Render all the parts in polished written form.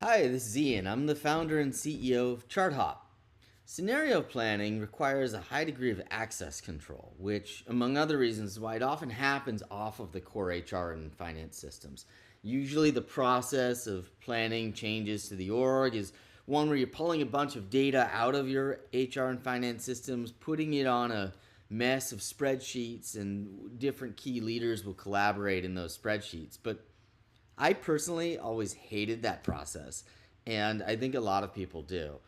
Hi, this is Ian. I'm the founder and CEO of ChartHop. Scenario planning requires a high degree of access control, which, among other reasons, is why it often happens off of the core HR and finance systems. Usually, the process of planning changes to the org is one where you're pulling a bunch of data out of your HR and finance systems, putting it on a mess of spreadsheets, and different key leaders will collaborate in those spreadsheets. But I personally always hated that process, and I think a lot of people do.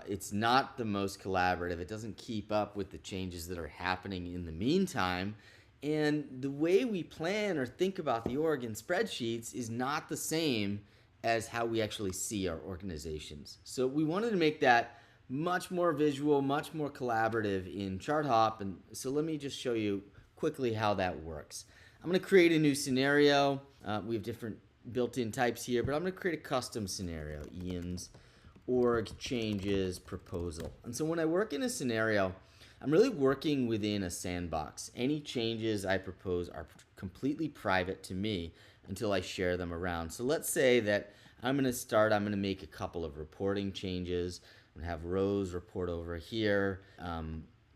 It's not the most collaborative. It doesn't keep up with the changes that are happening in the meantime. And the way we plan or think about the org in spreadsheets is not the same as how we actually see our organizations. So we wanted to make that much more visual, much more collaborative in ChartHop. And so let me just show you quickly how that works. I'm going to create a new scenario. We have different built-in types here, but I'm going to create a custom scenario, Ian's org changes proposal. And so when I work in a scenario, I'm really working within a sandbox. Any changes I propose are completely private to me until I share them around. So let's say that I'm going to make a couple of reporting changes. I'm going to have Rose report over here.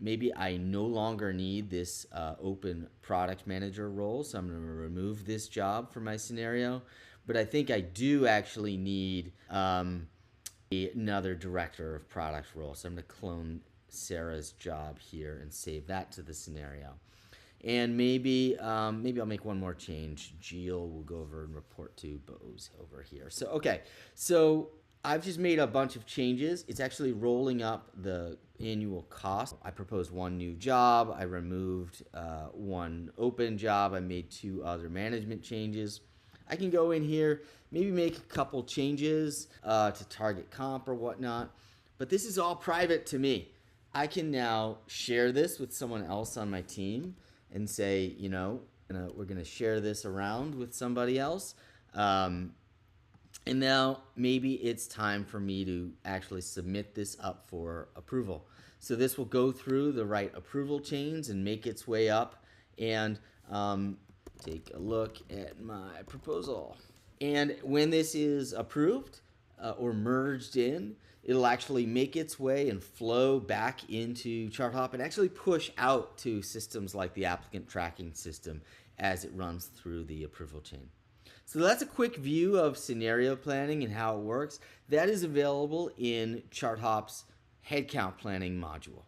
Maybe I no longer need this open product manager role, so I'm going to remove this job from my scenario. But I think I do actually need another director of product role, so I'm going to clone Sarah's job here and save that to the scenario. And maybe I'll make one more change. Jill will go over and report to Bose over here. So I've just made a bunch of changes. It's actually rolling up the annual cost. I proposed one new job. I removed one open job. I made two other management changes. I can go in here, maybe make a couple changes to target comp or whatnot. But this is all private to me. I can now share this with someone else on my team and say, we're going to share this around with somebody else. And now maybe it's time for me to actually submit this up for approval. So this will go through the right approval chains and make its way up and take a look at my proposal. And when this is approved or merged in, it'll actually make its way and flow back into ChartHop and actually push out to systems like the applicant tracking system as it runs through the approval chain. So that's a quick view of scenario planning and how it works. That is available in ChartHop's headcount planning module.